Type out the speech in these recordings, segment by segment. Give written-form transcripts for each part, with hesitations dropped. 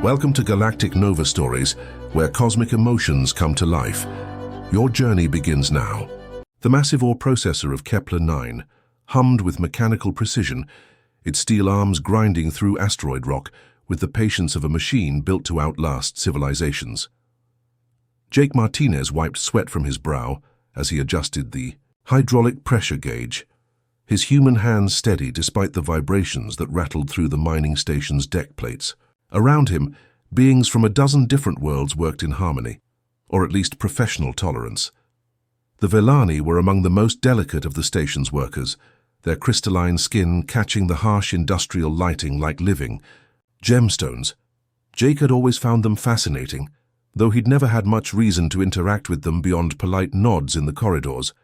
Welcome to Galactic Nova Stories, where cosmic emotions come to life. Your journey begins now. The massive ore processor of Kepler-9 hummed with mechanical precision, its steel arms grinding through asteroid rock with the patience of a machine built to outlast civilizations. Jake Martinez wiped sweat from his brow as he adjusted the hydraulic pressure gauge, his human hands steady despite the vibrations that rattled through the mining station's deck plates. Around him, beings from a dozen different worlds worked in harmony, or at least professional tolerance. The Vellani were among the most delicate of the station's workers, their crystalline skin catching the harsh industrial lighting like living gemstones. Jake had always found them fascinating, though he'd never had much reason to interact with them beyond polite nods in the corridors.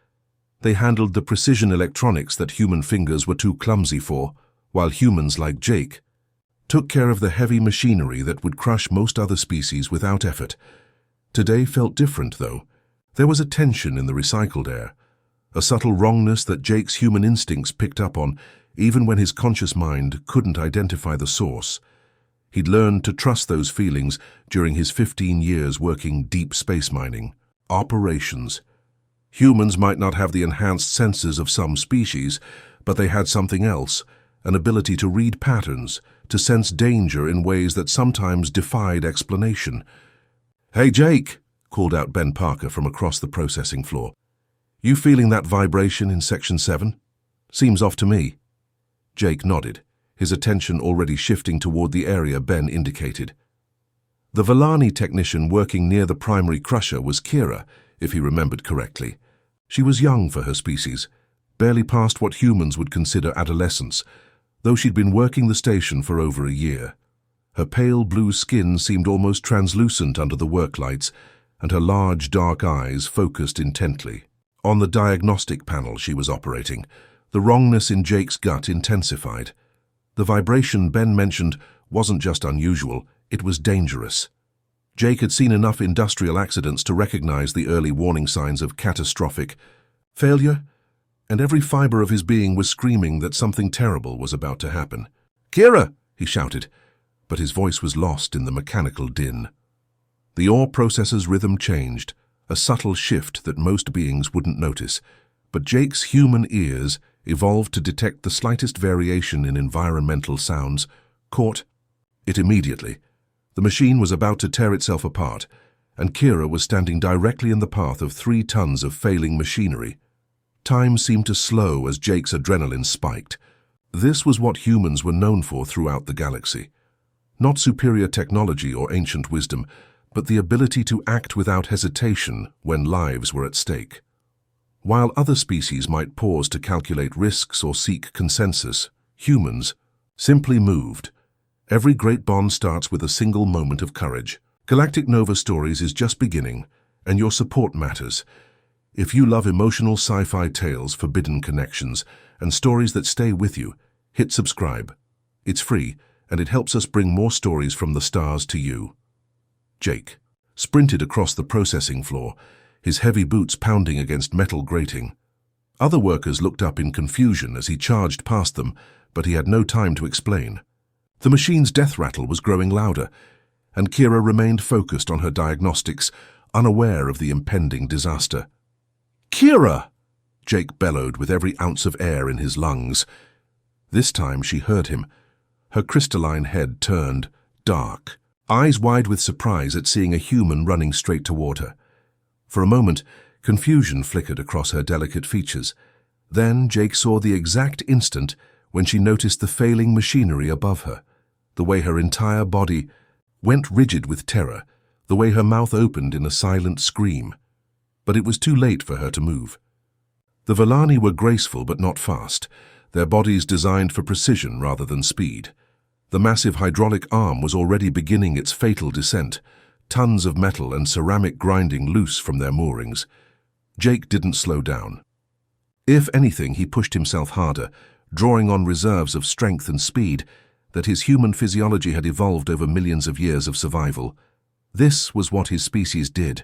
They handled the precision electronics that human fingers were too clumsy for, while humans like Jake took care of the heavy machinery that would crush most other species without effort. Today felt different, though. There was a tension in the recycled air, a subtle wrongness that Jake's human instincts picked up on, even when his conscious mind couldn't identify the source. He'd learned to trust those feelings during his 15 years working deep space mining. Operations. Humans might not have the enhanced senses of some species, but they had something else, an ability to read patterns, to sense danger in ways that sometimes defied explanation. "Hey, Jake," called out Ben Parker from across the processing floor. "You feeling that vibration in Section 7? Seems off to me." Jake nodded, his attention already shifting toward the area Ben indicated. The Vellani technician working near the primary crusher was Kira, if he remembered correctly. She was young for her species, barely past what humans would consider adolescence, though she'd been working the station for over a year. Her pale blue skin seemed almost translucent under the work lights, and her large dark eyes focused intently. On the diagnostic panel she was operating, the wrongness in Jake's gut intensified. The vibration Ben mentioned wasn't just unusual, it was dangerous. Jake had seen enough industrial accidents to recognize the early warning signs of catastrophic failure, and every fiber of his being was screaming that something terrible was about to happen. "Kira!" he shouted, but his voice was lost in the mechanical din. The ore processor's rhythm changed, a subtle shift that most beings wouldn't notice, but Jake's human ears evolved to detect the slightest variation in environmental sounds, caught it immediately. The machine was about to tear itself apart, and Kira was standing directly in the path of 3 tons of failing machinery. Time seemed to slow as Jake's adrenaline spiked. This was what humans were known for throughout the galaxy. Not superior technology or ancient wisdom, but the ability to act without hesitation when lives were at stake. While other species might pause to calculate risks or seek consensus, humans simply moved. Every great bond starts with a single moment of courage. Galactic Nova Stories is just beginning, and your support matters. If you love emotional sci-fi tales, forbidden connections, and stories that stay with you, hit subscribe. It's free, and it helps us bring more stories from the stars to you. Jake sprinted across the processing floor, his heavy boots pounding against metal grating. Other workers looked up in confusion as he charged past them, but he had no time to explain. The machine's death rattle was growing louder, and Kira remained focused on her diagnostics, unaware of the impending disaster. "Kira!" Jake bellowed with every ounce of air in his lungs. This time she heard him. Her crystalline head turned dark, eyes wide with surprise at seeing a human running straight toward her. For a moment, confusion flickered across her delicate features. Then Jake saw the exact instant when she noticed the failing machinery above her, the way her entire body went rigid with terror, the way her mouth opened in a silent scream. But it was too late for her to move. The Vellani were graceful but not fast, their bodies designed for precision rather than speed. The massive hydraulic arm was already beginning its fatal descent, tons of metal and ceramic grinding loose from their moorings. Jake didn't slow down. If anything, he pushed himself harder, drawing on reserves of strength and speed that his human physiology had evolved over millions of years of survival. This was what his species did.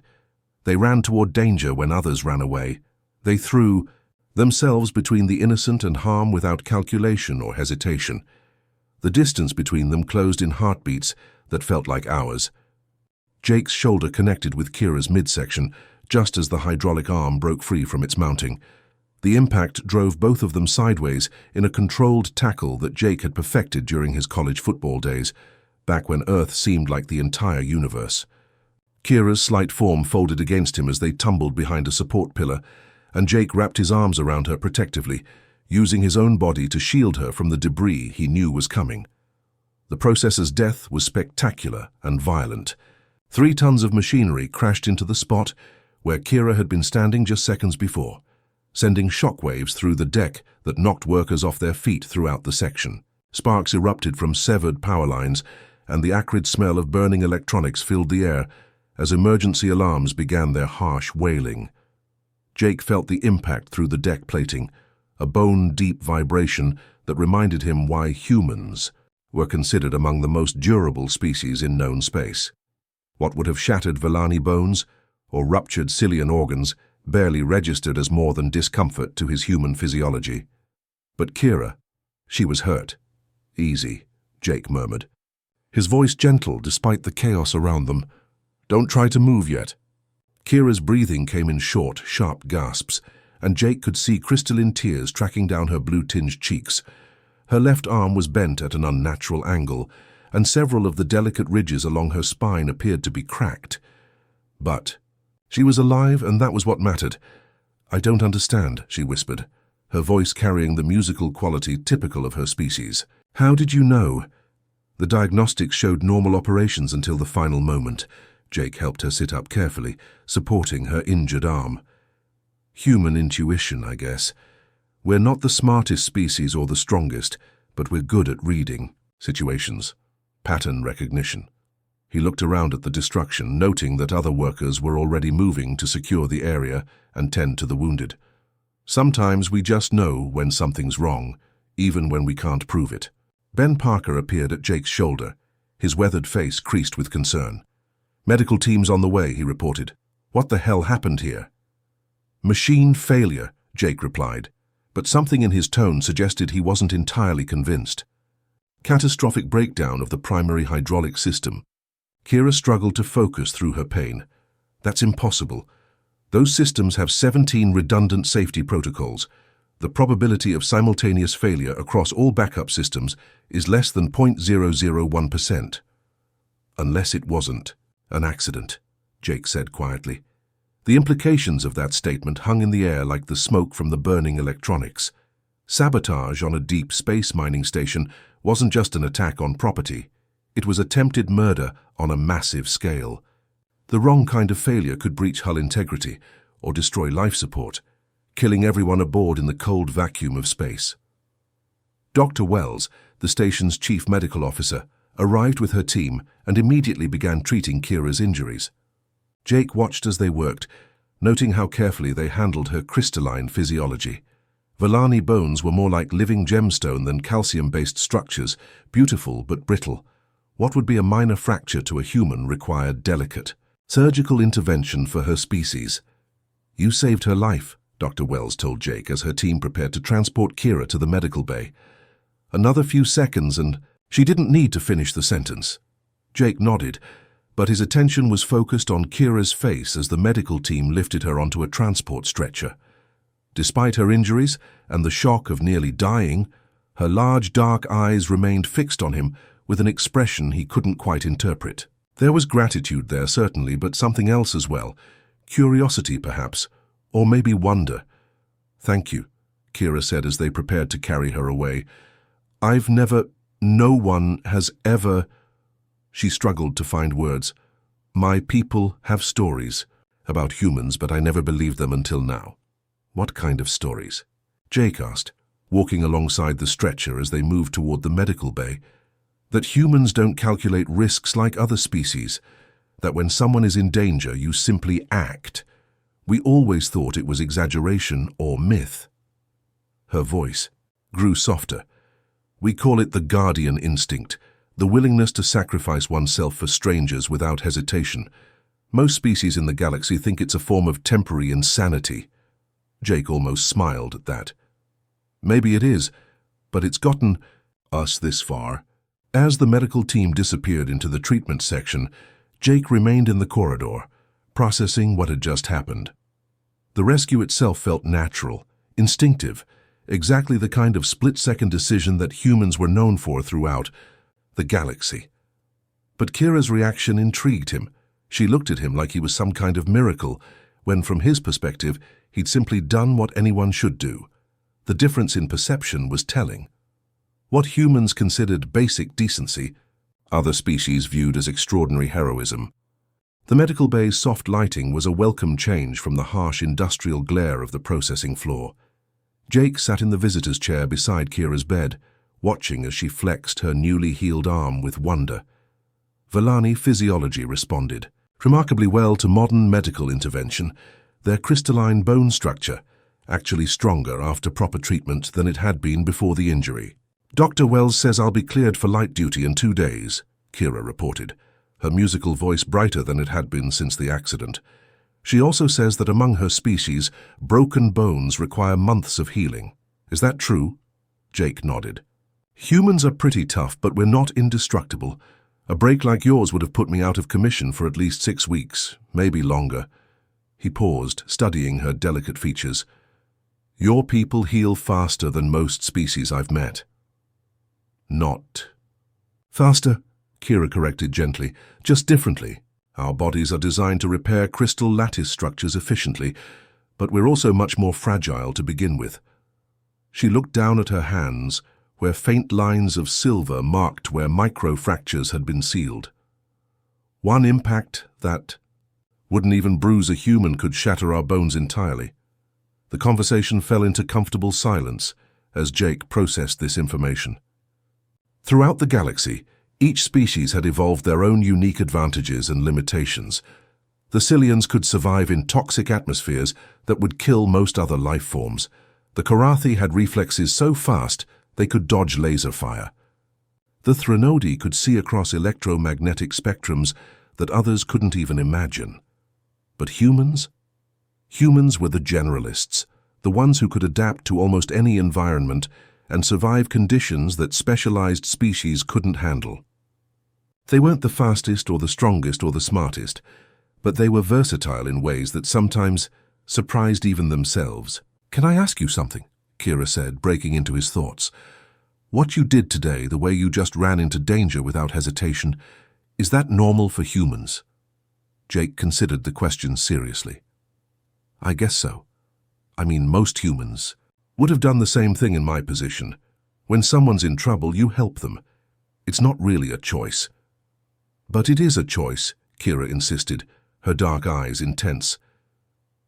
They ran toward danger when others ran away. They threw themselves between the innocent and harm without calculation or hesitation. The distance between them closed in heartbeats that felt like hours. Jake's shoulder connected with Kira's midsection just as the hydraulic arm broke free from its mounting. The impact drove both of them sideways in a controlled tackle that Jake had perfected during his college football days, back when Earth seemed like the entire universe. Kira's slight form folded against him as they tumbled behind a support pillar, and Jake wrapped his arms around her protectively, using his own body to shield her from the debris he knew was coming. The processor's death was spectacular and violent. 3 tons of machinery crashed into the spot where Kira had been standing just seconds before, sending shockwaves through the deck that knocked workers off their feet throughout the section. Sparks erupted from severed power lines, and the acrid smell of burning electronics filled the air as emergency alarms began their harsh wailing. Jake felt the impact through the deck plating, a bone-deep vibration that reminded him why humans were considered among the most durable species in known space. What would have shattered Vellani bones or ruptured Cillian organs barely registered as more than discomfort to his human physiology. But Kira, she was hurt. Easy, Jake murmured, his voice gentle despite the chaos around them. Don't try to move yet. Kira's breathing came in short, sharp gasps, and Jake could see crystalline tears tracking down her blue-tinged cheeks. Her left arm was bent at an unnatural angle, and several of the delicate ridges along her spine appeared to be cracked. But she was alive, and that was what mattered. I don't understand, she whispered, her voice carrying the musical quality typical of her species. How did you know? The diagnostics showed normal operations until the final moment. Jake helped her sit up carefully, supporting her injured arm. Human intuition, I guess. We're not the smartest species or the strongest, but we're good at reading situations, pattern recognition. He looked around at the destruction, noting that other workers were already moving to secure the area and tend to the wounded. Sometimes we just know when something's wrong, even when we can't prove it. Ben Parker appeared at Jake's shoulder, his weathered face creased with concern. Medical team's on the way, he reported. What the hell happened here? Machine failure, Jake replied, but something in his tone suggested he wasn't entirely convinced. Catastrophic breakdown of the primary hydraulic system. Kira struggled to focus through her pain. That's impossible. Those systems have 17 redundant safety protocols. The probability of simultaneous failure across all backup systems is less than 0.001%. Unless it wasn't an accident, Jake said quietly. The implications of that statement hung in the air like the smoke from the burning electronics. Sabotage on a deep space mining station wasn't just an attack on property. It was attempted murder on a massive scale. The wrong kind of failure could breach hull integrity or destroy life support, killing everyone aboard in the cold vacuum of space. Dr. Wells, the station's chief medical officer, arrived with her team and immediately began treating Kira's injuries. Jake watched as they worked, noting how carefully they handled her crystalline physiology. Vellani bones were more like living gemstone than calcium-based structures, beautiful but brittle. What would be a minor fracture to a human required delicate, surgical intervention for her species. You saved her life, Dr. Wells told Jake as her team prepared to transport Kira to the medical bay. Another few seconds and she didn't need to finish the sentence. Jake nodded, but his attention was focused on Kira's face as the medical team lifted her onto a transport stretcher. Despite her injuries and the shock of nearly dying, her large dark eyes remained fixed on him with an expression he couldn't quite interpret. There was gratitude there, certainly, but something else as well. Curiosity, perhaps, or maybe wonder. Thank you, Kira said as they prepared to carry her away. No one has ever... She struggled to find words. My people have stories about humans, but I never believed them until now. What kind of stories? Jake asked, walking alongside the stretcher as they moved toward the medical bay. That humans don't calculate risks like other species, that when someone is in danger you simply act. We always thought it was exaggeration or myth. Her voice grew softer. We call it the guardian instinct, the willingness to sacrifice oneself for strangers without hesitation. Most species in the galaxy think it's a form of temporary insanity. Jake almost smiled at that. Maybe it is, but it's gotten us this far, As the medical team disappeared into the treatment section, Jake remained in the corridor, processing what had just happened. The rescue itself felt natural, instinctive, exactly the kind of split-second decision that humans were known for throughout the galaxy. But Kira's reaction intrigued him. She looked at him like he was some kind of miracle, when from his perspective, he'd simply done what anyone should do. The difference in perception was telling. What humans considered basic decency, other species viewed as extraordinary heroism. The medical bay's soft lighting was a welcome change from the harsh industrial glare of the processing floor. Jake sat in the visitor's chair beside Kira's bed, watching as she flexed her newly healed arm with wonder. Vellani physiology responded remarkably well to modern medical intervention, their crystalline bone structure actually stronger after proper treatment than it had been before the injury. Dr. Wells says I'll be cleared for light duty in 2 days, Kira reported, her musical voice brighter than it had been since the accident. She also says that among her species, broken bones require months of healing. Is that true? Jake nodded. Humans are pretty tough, but we're not indestructible. A break like yours would have put me out of commission for at least 6 weeks, maybe longer. He paused, studying her delicate features. Your people heal faster than most species I've met. Not faster, Kira corrected gently, just differently. Our bodies are designed to repair crystal lattice structures efficiently, but we're also much more fragile to begin with. She looked down at her hands, where faint lines of silver marked where micro-fractures had been sealed. One impact that wouldn't even bruise a human could shatter our bones entirely. The conversation fell into comfortable silence as Jake processed this information. Throughout the galaxy, each species had evolved their own unique advantages and limitations. The Cillians could survive in toxic atmospheres that would kill most other life forms. The Korathi had reflexes so fast they could dodge laser fire. The Threnodi could see across electromagnetic spectrums that others couldn't even imagine. But humans? Humans were the generalists, the ones who could adapt to almost any environment and survive conditions that specialized species couldn't handle. They weren't the fastest or the strongest or the smartest, but they were versatile in ways that sometimes surprised even themselves. Can I ask you something? Kira said, breaking into his thoughts. What you did today, the way you just ran into danger without hesitation, is that normal for humans? Jake considered the question seriously. I guess so. I mean, most humans would have done the same thing in my position. When someone's in trouble, you help them. It's not really a choice. But it is a choice, Kira insisted, her dark eyes intense.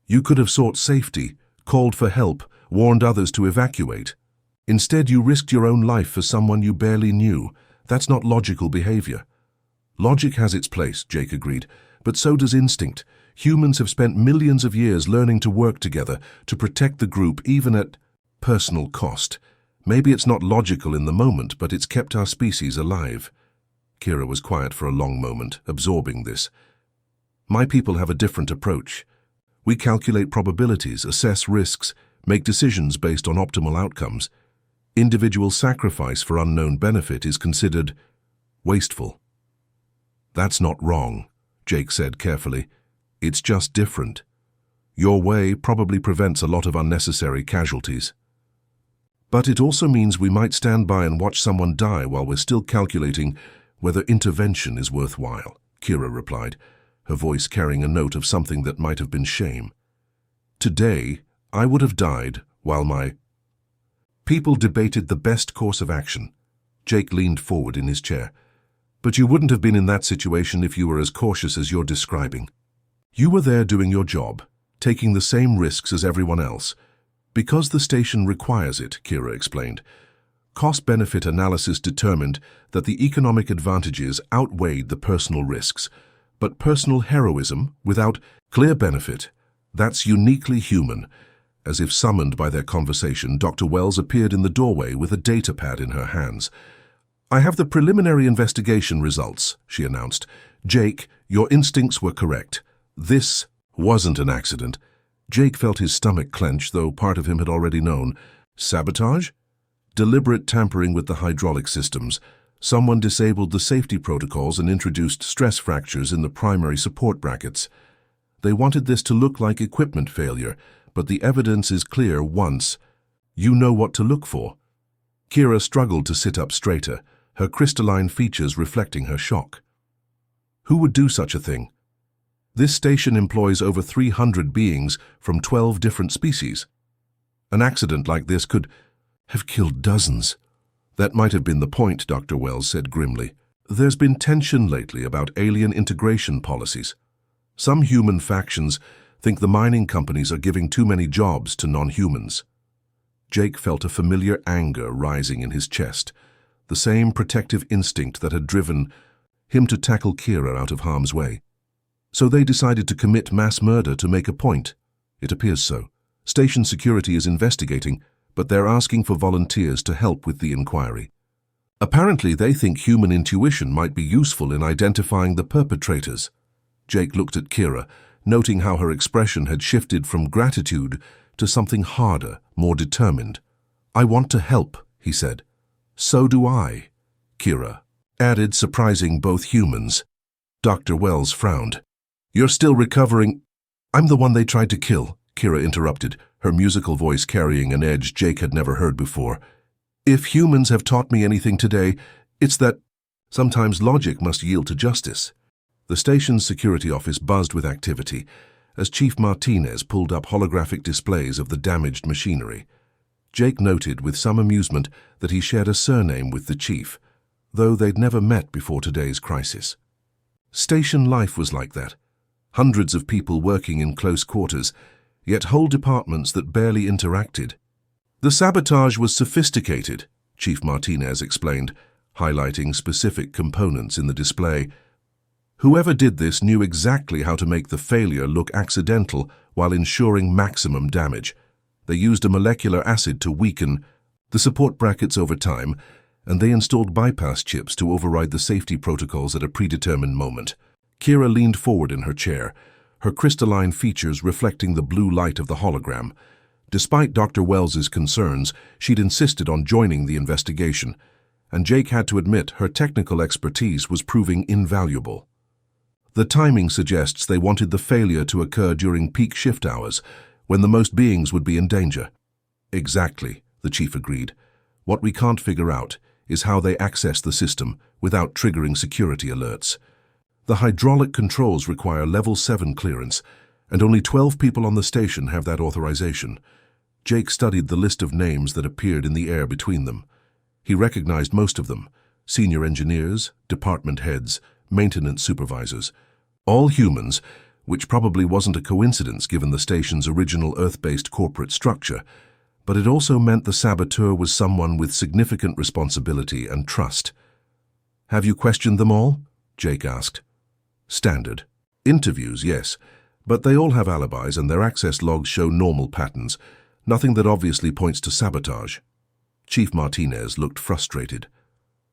You could have sought safety, called for help, warned others to evacuate. Instead, you risked your own life for someone you barely knew. That's not logical behavior. Logic has its place, Jake agreed, but so does instinct. Humans have spent millions of years learning to work together, to protect the group even at personal cost. Maybe it's not logical in the moment, but it's kept our species alive. Kira was quiet for a long moment, absorbing this. My people have a different approach. We calculate probabilities, assess risks, make decisions based on optimal outcomes. Individual sacrifice for unknown benefit is considered wasteful. That's not wrong, Jake said carefully. It's just different. Your way probably prevents a lot of unnecessary casualties. But it also means we might stand by and watch someone die while we're still calculating whether intervention is worthwhile, Kira replied, her voice carrying a note of something that might have been shame. Today, I would have died while my people debated the best course of action. Jake leaned forward in his chair. But you wouldn't have been in that situation if you were as cautious as you're describing. You were there doing your job, taking the same risks as everyone else. Because the station requires it, Kira explained. Cost-benefit analysis determined that the economic advantages outweighed the personal risks. But personal heroism, without clear benefit, that's uniquely human. As if summoned by their conversation, Dr. Wells appeared in the doorway with a data pad in her hands. I have the preliminary investigation results, she announced. Jake, your instincts were correct. This wasn't an accident. Jake felt his stomach clench, though part of him had already known. Sabotage? Deliberate tampering with the hydraulic systems. Someone disabled the safety protocols and introduced stress fractures in the primary support brackets. They wanted this to look like equipment failure, but the evidence is clear once. You know what to look for. Kira struggled to sit up straighter, her crystalline features reflecting her shock. Who would do such a thing? This station employs over 300 beings from 12 different species. An accident like this could have killed dozens. That might have been the point, Dr. Wells said grimly. There's been tension lately about alien integration policies. Some human factions think the mining companies are giving too many jobs to non-humans. Jake felt a familiar anger rising in his chest, the same protective instinct that had driven him to tackle Kira out of harm's way. So they decided to commit mass murder to make a point. It appears so. Station security is investigating, but they're asking for volunteers to help with the inquiry. Apparently, they think human intuition might be useful in identifying the perpetrators. Jake looked at Kira, noting how her expression had shifted from gratitude to something harder, more determined. I want to help, he said. So do I, Kira added, surprising both humans. Dr. Wells frowned. You're still recovering. I'm the one they tried to kill, Kira interrupted, her musical voice carrying an edge Jake had never heard before. If humans have taught me anything today, it's that sometimes logic must yield to justice. The station's security office buzzed with activity as Chief Martinez pulled up holographic displays of the damaged machinery. Jake noted with some amusement that he shared a surname with the chief, though they'd never met before today's crisis. Station life was like that. Hundreds of people working in close quarters, yet whole departments that barely interacted. The sabotage was sophisticated, Chief Martinez explained, highlighting specific components in the display. Whoever did this knew exactly how to make the failure look accidental while ensuring maximum damage. They used a molecular acid to weaken the support brackets over time, and they installed bypass chips to override the safety protocols at a predetermined moment. Kira leaned forward in her chair, her crystalline features reflecting the blue light of the hologram. Despite Dr. Wells's concerns, she'd insisted on joining the investigation, and Jake had to admit her technical expertise was proving invaluable. The timing suggests they wanted the failure to occur during peak shift hours, when the most beings would be in danger. Exactly, the chief agreed. What we can't figure out is how they access the system without triggering security alerts. The hydraulic controls require Level 7 clearance, and only 12 people on the station have that authorization. Jake studied the list of names that appeared in the air between them. He recognized most of them: senior engineers, department heads, maintenance supervisors. All humans, which probably wasn't a coincidence given the station's original Earth-based corporate structure, but it also meant the saboteur was someone with significant responsibility and trust. Have you questioned them all? Jake asked. Standard. Interviews, yes, but they all have alibis and their access logs show normal patterns, nothing that obviously points to sabotage. Chief Martinez looked frustrated.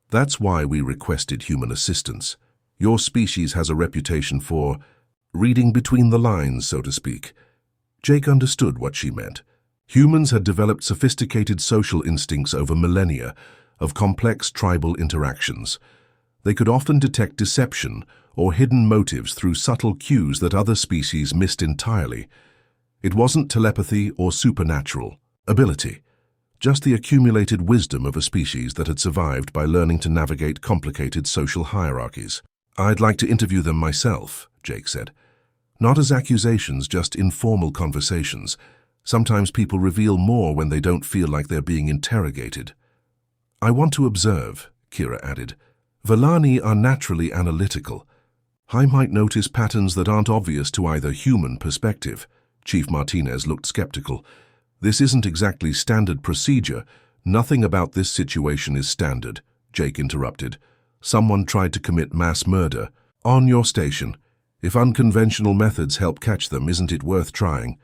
That's why we requested human assistance. Your species has a reputation for reading between the lines, so to speak. Jake understood what she meant. Humans had developed sophisticated social instincts over millennia of complex tribal interactions. They could often detect deception or hidden motives through subtle cues that other species missed entirely. It wasn't telepathy or supernatural ability, just the accumulated wisdom of a species that had survived by learning to navigate complicated social hierarchies. I'd like to interview them myself, Jake said. Not as accusations, just informal conversations. Sometimes people reveal more when they don't feel like they're being interrogated. I want to observe, Kira added. Vellani are naturally analytical. I might notice patterns that aren't obvious to either human perspective. Chief Martinez looked skeptical. This isn't exactly standard procedure. Nothing about this situation is standard, Jake interrupted. Someone tried to commit mass murder. On your station. If unconventional methods help catch them, isn't it worth trying?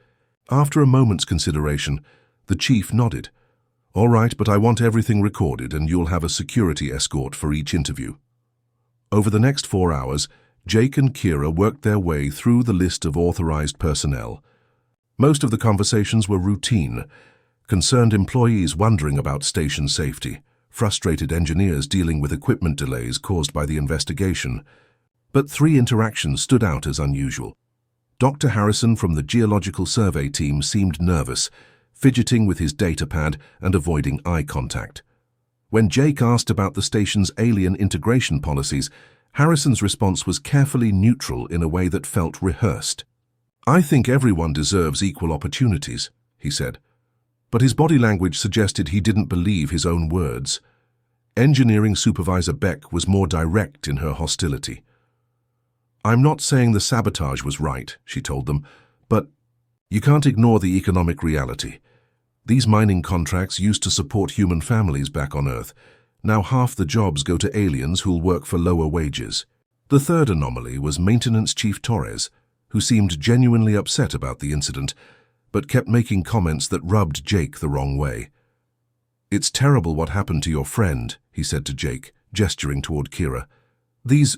After a moment's consideration, the chief nodded. All right, but I want everything recorded and you'll have a security escort for each interview. Over the next 4 hours, Jake and Kira worked their way through the list of authorized personnel. Most of the conversations were routine, concerned employees wondering about station safety, frustrated engineers dealing with equipment delays caused by the investigation. But 3 interactions stood out as unusual. Dr. Harrison from the Geological Survey team seemed nervous, fidgeting with his datapad and avoiding eye contact. When Jake asked about the station's alien integration policies, Harrison's response was carefully neutral in a way that felt rehearsed. "I think everyone deserves equal opportunities," he said. But his body language suggested he didn't believe his own words. Engineering Supervisor Beck was more direct in her hostility. "I'm not saying the sabotage was right," she told them, "but you can't ignore the economic reality. These mining contracts used to support human families back on Earth. Now half the jobs go to aliens who'll work for lower wages." The third anomaly was Maintenance Chief Torres, who seemed genuinely upset about the incident, but kept making comments that rubbed Jake the wrong way. "It's terrible what happened to your friend," he said to Jake, gesturing toward Kira. "These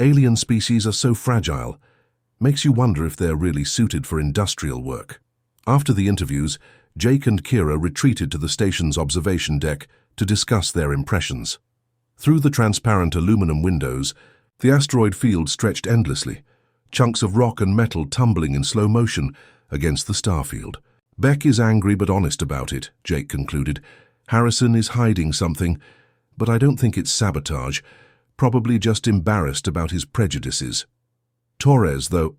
alien species are so fragile. Makes you wonder if they're really suited for industrial work." After the interviews, Jake and Kira retreated to the station's observation deck to discuss their impressions. Through the transparent aluminum windows, the asteroid field stretched endlessly, chunks of rock and metal tumbling in slow motion against the starfield. "Beck is angry but honest about it," Jake concluded. "Harrison is hiding something, but I don't think it's sabotage, probably just embarrassed about his prejudices. Torres, though,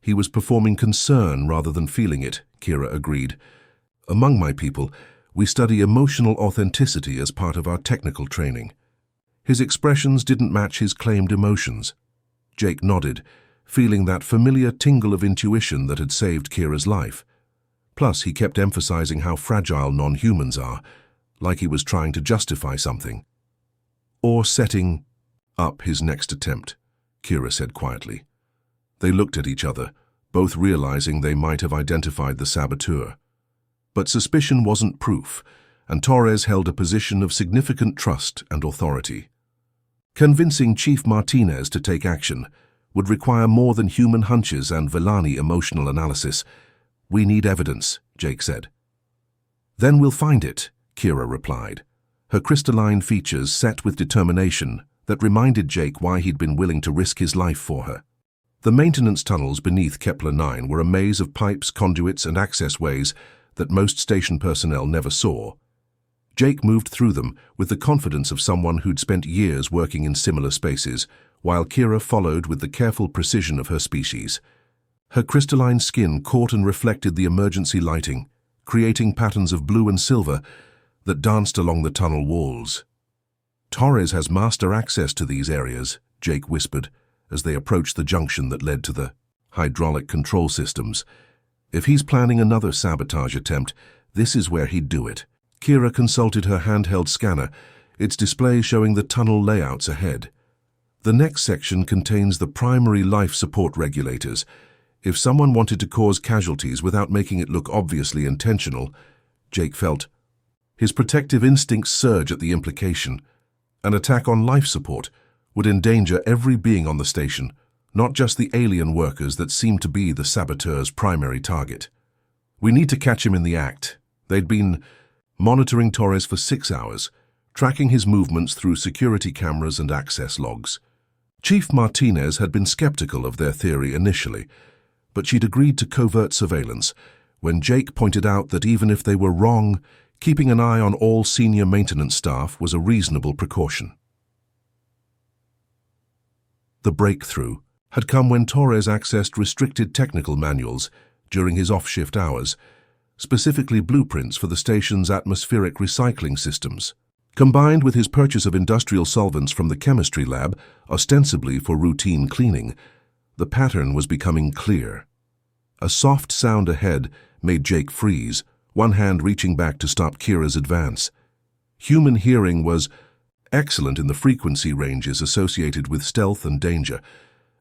he was performing concern rather than feeling it," Kira agreed. "Among my people, we study emotional authenticity as part of our technical training. His expressions didn't match his claimed emotions." Jake nodded, feeling that familiar tingle of intuition that had saved Kira's life. Plus, he kept emphasizing how fragile non-humans are, like he was trying to justify something. "Or setting up his next attempt," Kira said quietly. They looked at each other, both realizing they might have identified the saboteur. But suspicion wasn't proof, and Torres held a position of significant trust and authority. Convincing Chief Martinez to take action would require more than human hunches and Villani emotional analysis. "We need evidence," Jake said. "Then we'll find it," Kira replied, her crystalline features set with determination that reminded Jake why he'd been willing to risk his life for her. The maintenance tunnels beneath Kepler 9 were a maze of pipes, conduits, and access ways that most station personnel never saw. Jake moved through them with the confidence of someone who'd spent years working in similar spaces, while Kira followed with the careful precision of her species. Her crystalline skin caught and reflected the emergency lighting, creating patterns of blue and silver that danced along the tunnel walls. "Torres has master access to these areas," Jake whispered, as they approached the junction that led to the hydraulic control systems. "If he's planning another sabotage attempt, this is where he'd do it." Kira consulted her handheld scanner, its display showing the tunnel layouts ahead. The next section contains the primary life support regulators. If someone wanted to cause casualties without making it look obviously intentional, Jake felt his protective instincts surge at the implication. An attack on life support would endanger every being on the station, not just the alien workers that seemed to be the saboteur's primary target. "We need to catch him in the act." They'd been monitoring Torres for 6 hours, tracking his movements through security cameras and access logs. Chief Martinez had been skeptical of their theory initially, but she'd agreed to covert surveillance when Jake pointed out that even if they were wrong, keeping an eye on all senior maintenance staff was a reasonable precaution. The breakthrough had come when Torres accessed restricted technical manuals during his off-shift hours, specifically blueprints for the station's atmospheric recycling systems. Combined with his purchase of industrial solvents from the chemistry lab, ostensibly for routine cleaning, the pattern was becoming clear. A soft sound ahead made Jake freeze, one hand reaching back to stop Kira's advance. Human hearing was excellent in the frequency ranges associated with stealth and danger,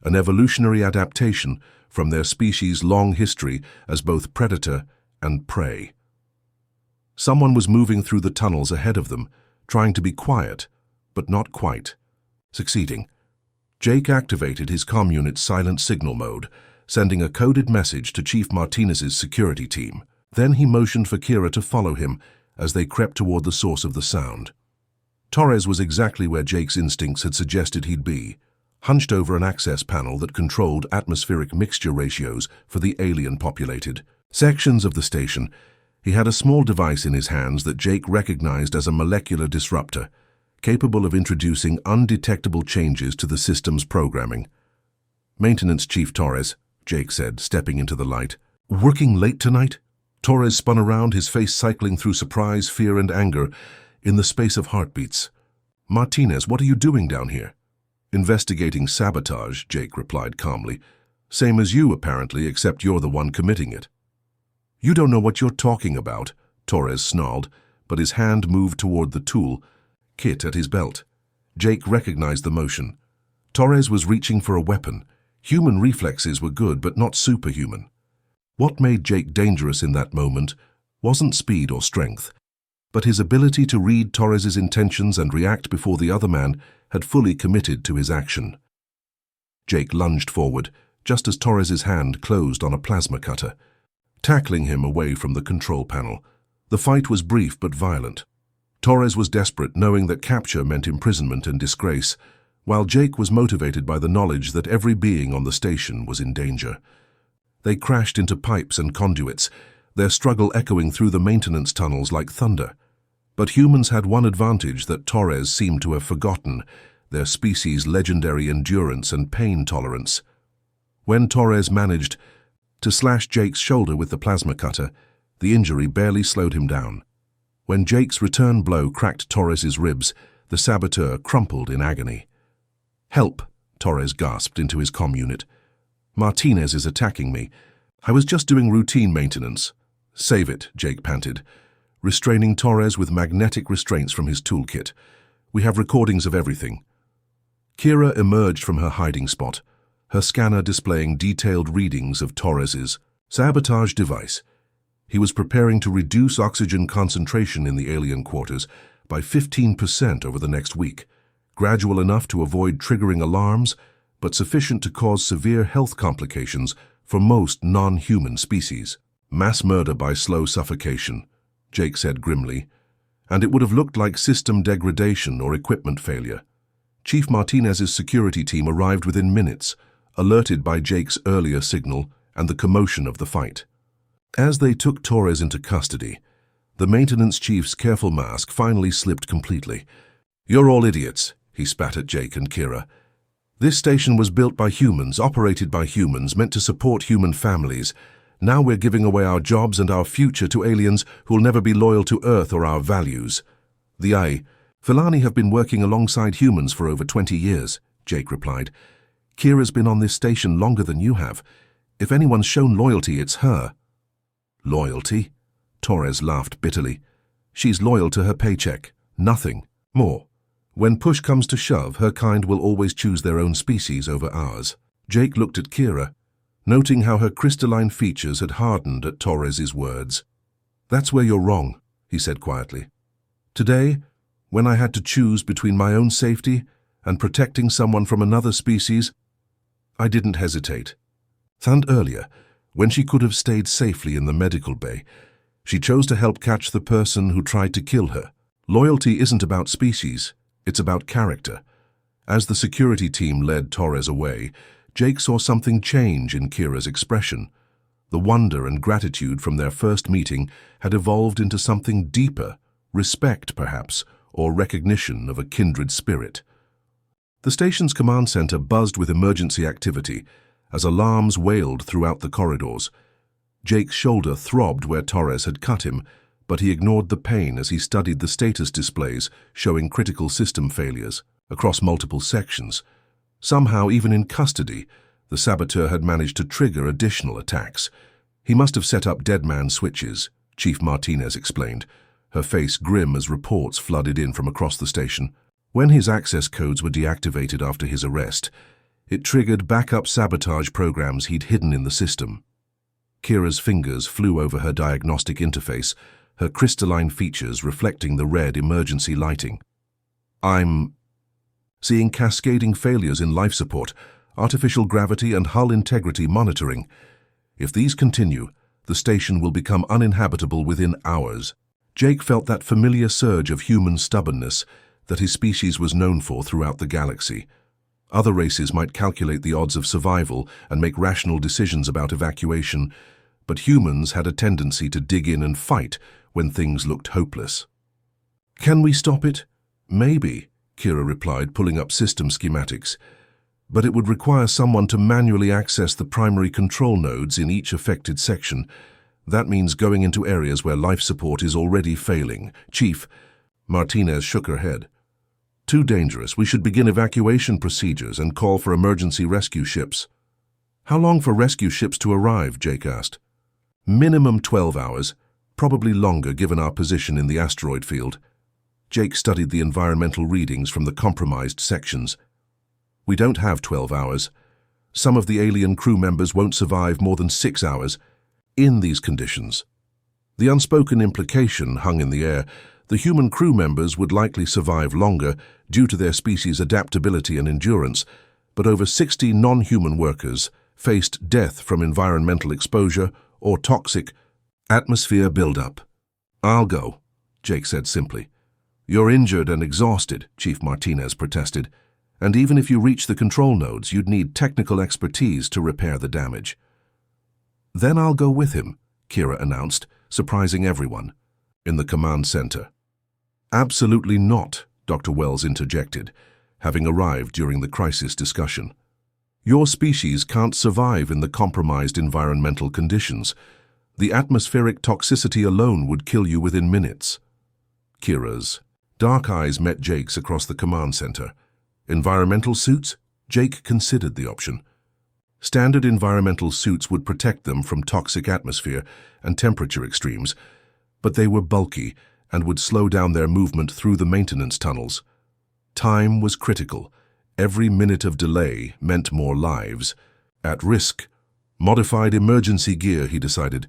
an evolutionary adaptation from their species' long history as both predator and prey. Someone was moving through the tunnels ahead of them, trying to be quiet, but not quite succeeding. Jake activated his comm unit's silent signal mode, sending a coded message to Chief Martinez's security team. Then he motioned for Kira to follow him as they crept toward the source of the sound. Torres was exactly where Jake's instincts had suggested he'd be, hunched over an access panel that controlled atmospheric mixture ratios for the alien-populated sections of the station. He had a small device in his hands that Jake recognized as a molecular disruptor, capable of introducing undetectable changes to the system's programming. "Maintenance Chief Torres," Jake said, stepping into the light. "Working late tonight?" Torres spun around, his face cycling through surprise, fear, and anger in the space of heartbeats. "Martinez, what are you doing down here?" "Investigating sabotage," Jake replied calmly. "Same as you, apparently, except you're the one committing it." "You don't know what you're talking about," Torres snarled, but his hand moved toward the tool kit at his belt. Jake recognized the motion. Torres was reaching for a weapon. Human reflexes were good, but not superhuman. What made Jake dangerous in that moment wasn't speed or strength, but his ability to read Torres's intentions and react before the other man had fully committed to his action. Jake lunged forward, just as Torres's hand closed on a plasma cutter, tackling him away from the control panel. The fight was brief but violent. Torres was desperate, knowing that capture meant imprisonment and disgrace, while Jake was motivated by the knowledge that every being on the station was in danger. They crashed into pipes and conduits, their struggle echoing through the maintenance tunnels like thunder. But humans had one advantage that Torres seemed to have forgotten: their species' legendary endurance and pain tolerance. When Torres managed to slash Jake's shoulder with the plasma cutter, the injury barely slowed him down. When Jake's return blow cracked Torres's ribs, the saboteur crumpled in agony. "Help!" Torres gasped into his comm unit. "Martinez is attacking me. I was just doing routine maintenance." "Save it," Jake panted, restraining Torres with magnetic restraints from his toolkit. "We have recordings of everything." Kira emerged from her hiding spot, her scanner displaying detailed readings of Torres's sabotage device. He was preparing to reduce oxygen concentration in the alien quarters by 15% over the next week, gradual enough to avoid triggering alarms, but sufficient to cause severe health complications for most non-human species. "Mass murder by slow suffocation," Jake said grimly, "and it would have looked like system degradation or equipment failure." Chief Martinez's security team arrived within minutes, alerted by Jake's earlier signal and the commotion of the fight. As they took Torres into custody, the maintenance chief's careful mask finally slipped completely. "You're all idiots," he spat at Jake and Kira. "This station was built by humans, operated by humans, meant to support human families. Now we're giving away our jobs and our future to aliens who'll never be loyal to Earth or our values." Filani have been working alongside humans for over 20 years, Jake replied. "Kira's been on this station longer than you have. If anyone's shown loyalty, it's her." "Loyalty?" Torres laughed bitterly. "She's loyal to her paycheck, nothing more. When push comes to shove, her kind will always choose their own species over ours." Jake looked at Kira, noting how her crystalline features had hardened at Torres's words. "That's where you're wrong," he said quietly. "Today, when I had to choose between my own safety and protecting someone from another species, I didn't hesitate. And earlier, when she could have stayed safely in the medical bay, she chose to help catch the person who tried to kill her. Loyalty isn't about species, it's about character." As the security team led Torres away, Jake saw something change in Kira's expression. The wonder and gratitude from their first meeting had evolved into something deeper, respect perhaps, or recognition of a kindred spirit. The station's command center buzzed with emergency activity as alarms wailed throughout the corridors. Jake's shoulder throbbed where Torres had cut him, but he ignored the pain as he studied the status displays showing critical system failures across multiple sections. Somehow, even in custody, the saboteur had managed to trigger additional attacks. "He must have set up dead man switches," Chief Martinez explained, her face grim as reports flooded in from across the station. When his access codes were deactivated after his arrest, it triggered backup sabotage programs he'd hidden in the system. Kira's fingers flew over her diagnostic interface, her crystalline features reflecting the red emergency lighting. "I'm seeing cascading failures in life support, artificial gravity and hull integrity monitoring. If these continue, the station will become uninhabitable within hours." Jake felt that familiar surge of human stubbornness, that his species was known for throughout the galaxy. Other races might calculate the odds of survival and make rational decisions about evacuation, but humans had a tendency to dig in and fight when things looked hopeless. "Can we stop it?" "Maybe," Kira replied, pulling up system schematics. "But it would require someone to manually access the primary control nodes in each affected section. That means going into areas where life support is already failing." "Chief," Martinez shook her head. "Too dangerous. We should begin evacuation procedures and call for emergency rescue ships." "How long for rescue ships to arrive?" Jake asked. "Minimum 12 hours, probably longer given our position in the asteroid field." Jake studied the environmental readings from the compromised sections. "We don't have 12 hours. Some of the alien crew members won't survive more than 6 hours in these conditions." The unspoken implication hung in the air. The human crew members would likely survive longer due to their species' adaptability and endurance, but over 60 non-human workers faced death from environmental exposure or toxic atmosphere buildup. "I'll go," Jake said simply. "You're injured and exhausted," Chief Martinez protested, "and even if you reach the control nodes, you'd need technical expertise to repair the damage." "Then I'll go with him," Kira announced, surprising everyone. "In the command center." "Absolutely not," Dr. Wells interjected, having arrived during the crisis discussion. "Your species can't survive in the compromised environmental conditions. The atmospheric toxicity alone would kill you within minutes." Kira's dark eyes met Jake's across the command center. "Environmental suits?" Jake considered the option. Standard environmental suits would protect them from toxic atmosphere and temperature extremes, but they were bulky and would slow down their movement through the maintenance tunnels. Time was critical. Every minute of delay meant more lives. At risk. Modified emergency gear, he decided.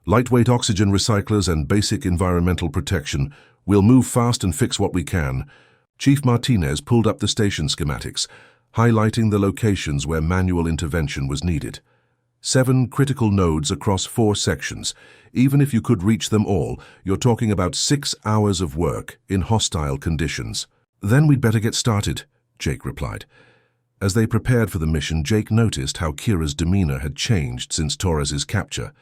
Lightweight oxygen recyclers and basic environmental protection. We'll move fast and fix what we can. Chief Martinez pulled up the station schematics, highlighting the locations where manual intervention was needed. 7 critical nodes across 4 sections. Even if you could reach them all, you're talking about 6 hours of work in hostile conditions. "Then we'd better get started," Jake replied. As they prepared for the mission, Jake noticed how Kira's demeanor had changed since Torres's capture.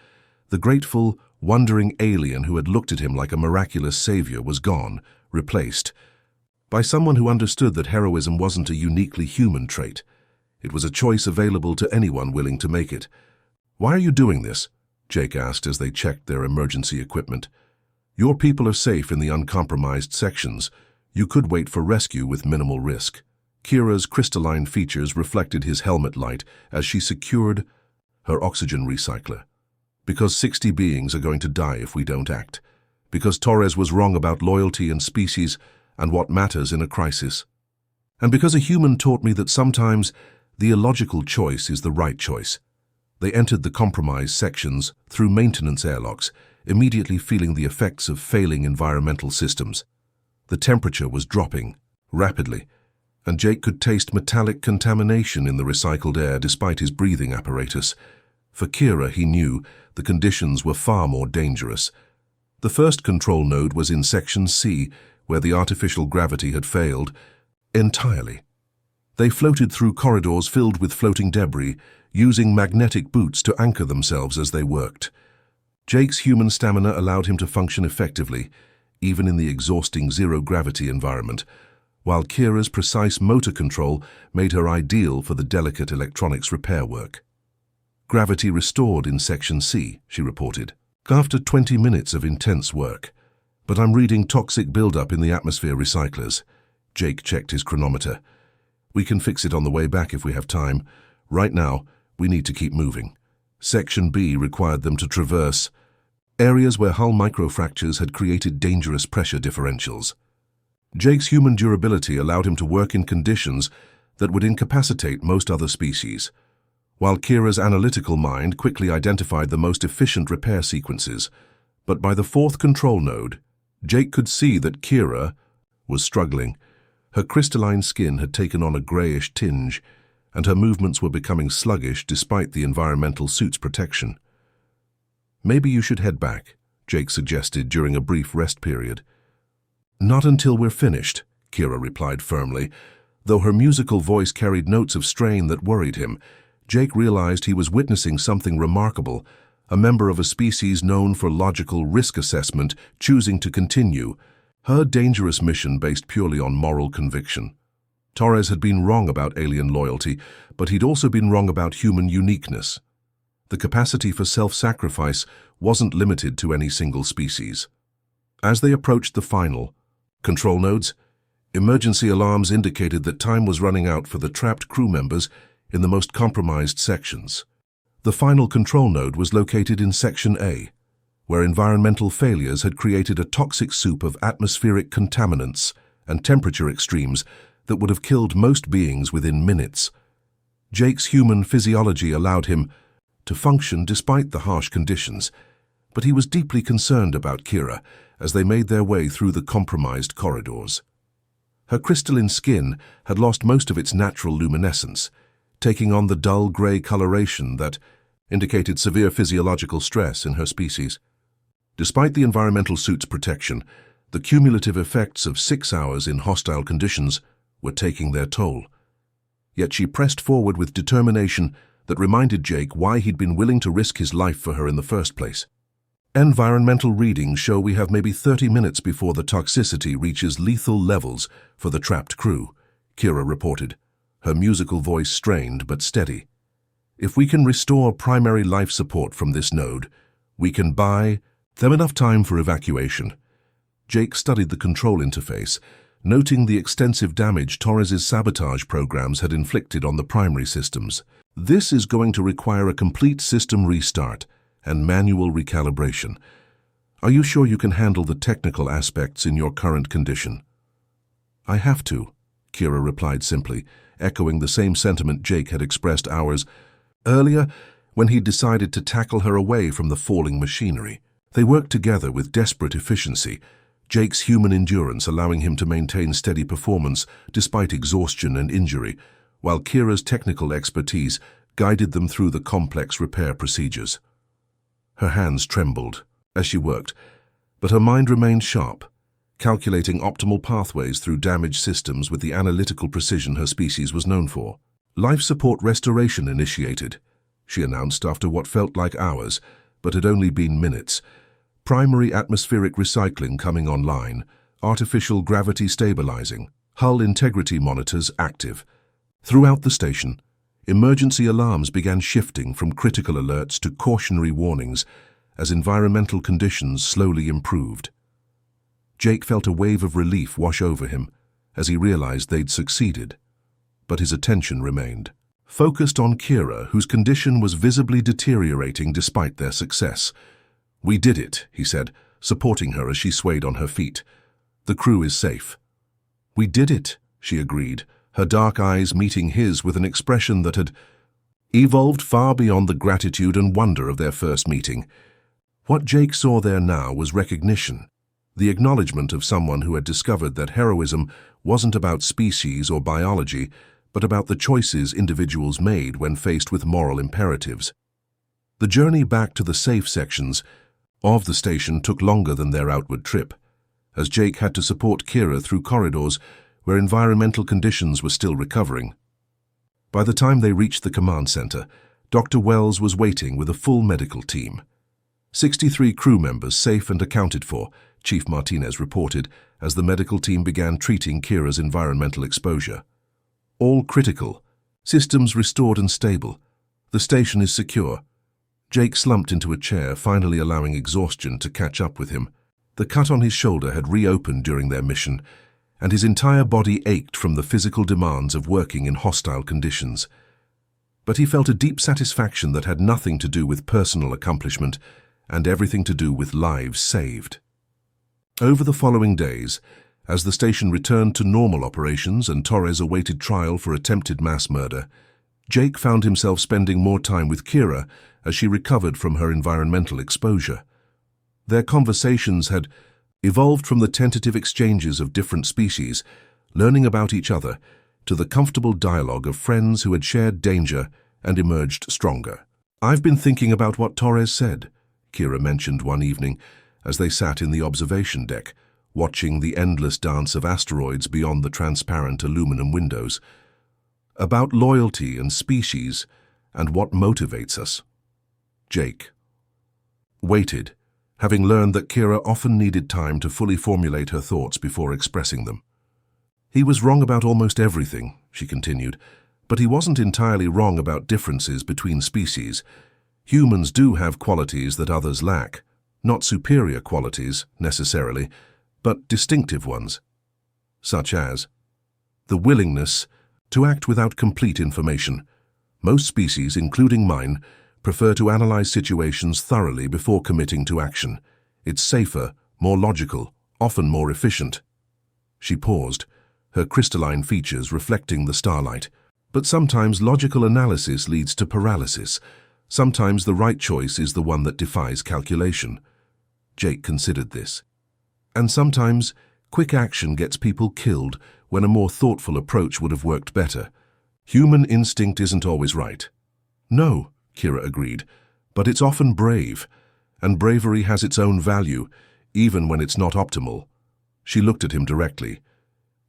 The grateful, wondering alien who had looked at him like a miraculous savior was gone, replaced by someone who understood that heroism wasn't a uniquely human trait. It was a choice available to anyone willing to make it. "Why are you doing this?" Jake asked as they checked their emergency equipment. "Your people are safe in the uncompromised sections. You could wait for rescue with minimal risk." Kira's crystalline features reflected his helmet light as she secured her oxygen recycler. "Because 60 beings are going to die if we don't act. Because Torres was wrong about loyalty and species and what matters in a crisis. And because a human taught me that sometimes the illogical choice is the right choice." They entered the compromised sections through maintenance airlocks, immediately feeling the effects of failing environmental systems. The temperature was dropping rapidly, and Jake could taste metallic contamination in the recycled air despite his breathing apparatus. For Kira, he knew, the conditions were far more dangerous. The first control node was in Section C, where the artificial gravity had failed entirely. They floated through corridors filled with floating debris, using magnetic boots to anchor themselves as they worked. Jake's human stamina allowed him to function effectively, even in the exhausting zero-gravity environment, while Kira's precise motor control made her ideal for the delicate electronics repair work. "Gravity restored in Section C," she reported, "after 20 minutes of intense work. But I'm reading toxic buildup in the atmosphere recyclers." Jake checked his chronometer. "We can fix it on the way back if we have time. Right now, we need to keep moving." Section B required them to traverse areas where hull microfractures had created dangerous pressure differentials. Jake's human durability allowed him to work in conditions that would incapacitate most other species, while Kira's analytical mind quickly identified the most efficient repair sequences. But by the 4th control node, Jake could see that Kira was struggling. Her crystalline skin had taken on a grayish tinge, and her movements were becoming sluggish despite the environmental suit's protection. "Maybe you should head back," Jake suggested during a brief rest period. "Not until we're finished," Kira replied firmly. Though her musical voice carried notes of strain that worried him, Jake realized he was witnessing something remarkable, a member of a species known for logical risk assessment choosing to continue her dangerous mission based purely on moral conviction. Torres had been wrong about alien loyalty, but he'd also been wrong about human uniqueness. The capacity for self-sacrifice wasn't limited to any single species. As they approached the final control nodes, emergency alarms indicated that time was running out for the trapped crew members in the most compromised sections. The final control node was located in Section A, where environmental failures had created a toxic soup of atmospheric contaminants and temperature extremes that would have killed most beings within minutes. Jake's human physiology allowed him to function despite the harsh conditions, but he was deeply concerned about Kira as they made their way through the compromised corridors. Her crystalline skin had lost most of its natural luminescence, taking on the dull gray coloration that indicated severe physiological stress in her species. Despite the environmental suit's protection, the cumulative effects of 6 hours in hostile conditions were taking their toll. Yet she pressed forward with determination that reminded Jake why he'd been willing to risk his life for her in the first place. Environmental readings show we have maybe 30 minutes before the toxicity reaches lethal levels for the trapped crew, Kira reported, her musical voice strained but steady. If we can restore primary life support from this node, we can buy them enough time for evacuation. Jake studied the control interface, noting the extensive damage Torres's sabotage programs had inflicted on the primary systems. This is going to require a complete system restart and manual recalibration. Are you sure you can handle the technical aspects in your current condition? I have to, Kira replied simply, echoing the same sentiment Jake had expressed hours earlier when he decided to tackle her away from the falling machinery. They worked together with desperate efficiency, Jake's human endurance allowing him to maintain steady performance despite exhaustion and injury, while Kira's technical expertise guided them through the complex repair procedures. Her hands trembled as she worked, but her mind remained sharp, calculating optimal pathways through damaged systems with the analytical precision her species was known for. Life support restoration initiated, she announced after what felt like hours, but had only been minutes. Primary atmospheric recycling coming online, artificial gravity stabilizing, hull integrity monitors active. Throughout the station, emergency alarms began shifting from critical alerts to cautionary warnings as environmental conditions slowly improved. Jake felt a wave of relief wash over him as he realized they'd succeeded, but his attention remained focused on Kira, whose condition was visibly deteriorating despite their success. "We did it," he said, supporting her as she swayed on her feet. "The crew is safe." "We did it," she agreed, her dark eyes meeting his with an expression that had evolved far beyond the gratitude and wonder of their first meeting. What Jake saw there now was recognition, the acknowledgement of someone who had discovered that heroism wasn't about species or biology, but about the choices individuals made when faced with moral imperatives. The journey back to the safe sections of the station took longer than their outward trip, as Jake had to support Kira through corridors where environmental conditions were still recovering. By the time they reached the command center, Dr. Wells was waiting with a full medical team. 63 crew members safe and accounted for, Chief Martinez reported as the medical team began treating Kira's environmental exposure. "All critical. Systems restored and stable. The station is secure." Jake slumped into a chair, finally allowing exhaustion to catch up with him. The cut on his shoulder had reopened during their mission, and his entire body ached from the physical demands of working in hostile conditions. But he felt a deep satisfaction that had nothing to do with personal accomplishment and everything to do with lives saved. Over the following days, as the station returned to normal operations and Torres awaited trial for attempted mass murder, Jake found himself spending more time with Kira as she recovered from her environmental exposure. Their conversations had evolved from the tentative exchanges of different species, learning about each other, to the comfortable dialogue of friends who had shared danger and emerged stronger. "I've been thinking about what Torres said," Kira mentioned one evening as they sat in the observation deck, watching the endless dance of asteroids beyond the transparent aluminum windows. About loyalty and species and what motivates us. Jake waited, having learned that Kira often needed time to fully formulate her thoughts before expressing them. He was wrong about almost everything, she continued, but he wasn't entirely wrong about differences between species. Humans do have qualities that others lack, not superior qualities, necessarily, but distinctive ones, such as the willingness to act without complete information. Most species, including mine, prefer to analyze situations thoroughly before committing to action. It's safer, more logical, often more efficient. She paused, her crystalline features reflecting the starlight. But sometimes logical analysis leads to paralysis. Sometimes the right choice is the one that defies calculation. Jake considered this. And sometimes quick action gets people killed when a more thoughtful approach would have worked better. Human instinct isn't always right. No, Kira agreed, but it's often brave, and bravery has its own value, even when it's not optimal. She looked at him directly.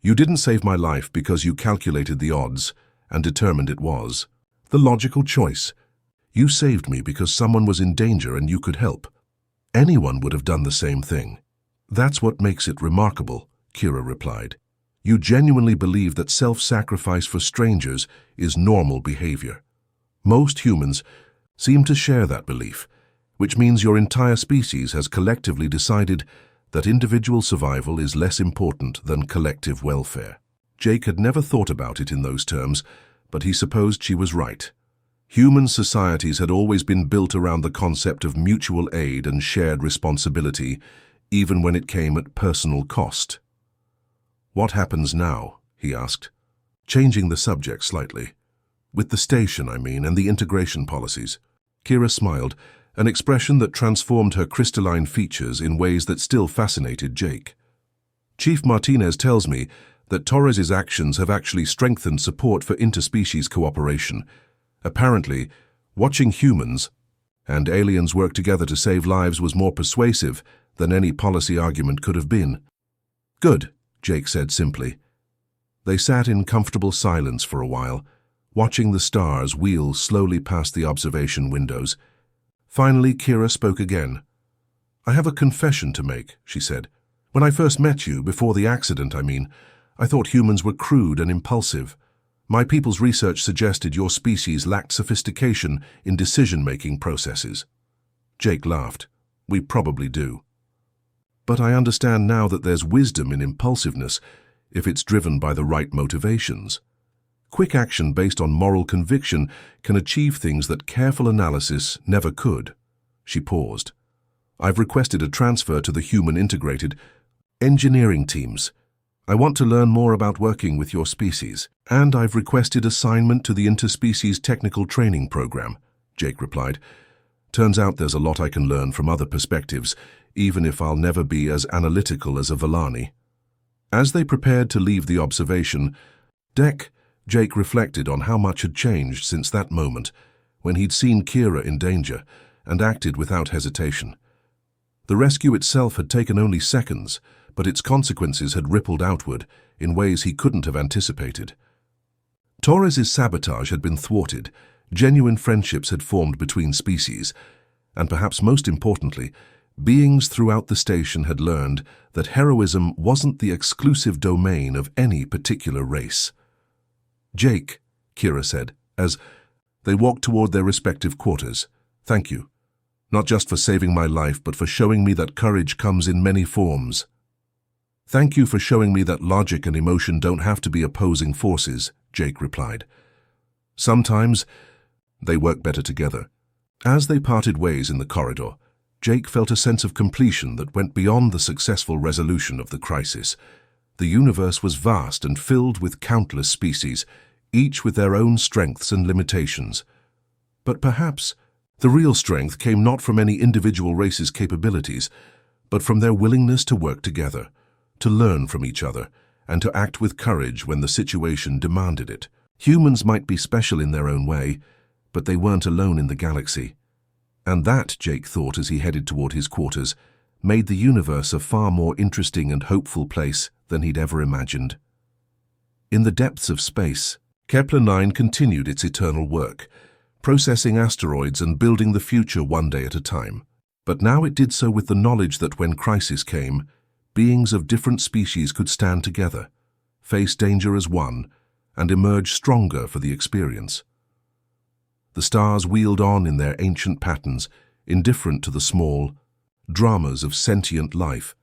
You didn't save my life because you calculated the odds and determined it was the logical choice. You saved me because someone was in danger and you could help. Anyone would have done the same thing. That's what makes it remarkable, Kira replied. You genuinely believe that self-sacrifice for strangers is normal behavior. Most humans seem to share that belief, which means your entire species has collectively decided that individual survival is less important than collective welfare. Jake had never thought about it in those terms, but he supposed she was right. Human societies had always been built around the concept of mutual aid and shared responsibility, even when it came at personal cost. What happens now? He asked, changing the subject slightly. With the station, I mean, and the integration policies. Kira smiled, an expression that transformed her crystalline features in ways that still fascinated Jake. Chief Martinez tells me that Torres's actions have actually strengthened support for interspecies cooperation. Apparently, watching humans and aliens work together to save lives was more persuasive than any policy argument could have been. Good, Jake said simply. They sat in comfortable silence for a while, watching the stars wheel slowly past the observation windows. Finally, Kira spoke again. I have a confession to make, she said. When I first met you, before the accident, I thought humans were crude and impulsive. My people's research suggested your species lacked sophistication in decision-making processes. Jake laughed. We probably do. But I understand now that there's wisdom in impulsiveness if it's driven by the right motivations. Quick action based on moral conviction can achieve things that careful analysis never could. She paused. I've requested a transfer to the human integrated engineering teams. I want to learn more about working with your species, and I've requested assignment to the interspecies technical training program, Jake replied. Turns out there's a lot I can learn from other perspectives, even if I'll never be as analytical as a Vellani. As they prepared to leave the observation deck, Jake reflected on how much had changed since that moment, when he'd seen Kira in danger and acted without hesitation. The rescue itself had taken only seconds, but its consequences had rippled outward in ways he couldn't have anticipated. Torres's sabotage had been thwarted, genuine friendships had formed between species, and perhaps most importantly, beings throughout the station had learned that heroism wasn't the exclusive domain of any particular race. Jake, Kira said, as they walked toward their respective quarters, thank you. Not just for saving my life, but for showing me that courage comes in many forms. Thank you for showing me that logic and emotion don't have to be opposing forces, Jake replied. Sometimes they work better together. As they parted ways in the corridor, Jake felt a sense of completion that went beyond the successful resolution of the crisis. The universe was vast and filled with countless species, each with their own strengths and limitations. But perhaps the real strength came not from any individual race's capabilities, but from their willingness to work together, to learn from each other, and to act with courage when the situation demanded it. Humans might be special in their own way, but they weren't alone in the galaxy. And that, Jake thought as he headed toward his quarters, made the universe a far more interesting and hopeful place than he'd ever imagined. In the depths of space, Kepler-9 continued its eternal work, processing asteroids and building the future one day at a time. But now it did so with the knowledge that when crisis came, beings of different species could stand together, face danger as one, and emerge stronger for the experience. The stars wheeled on in their ancient patterns, indifferent to the small dramas of sentient life.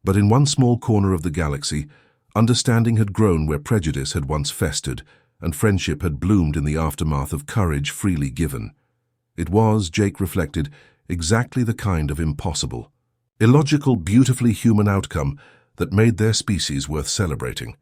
But in one small corner of the galaxy, understanding had grown where prejudice had once festered, and friendship had bloomed in the aftermath of courage freely given. It was, Jake reflected, exactly the kind of impossible, illogical, beautifully human outcome that made their species worth celebrating.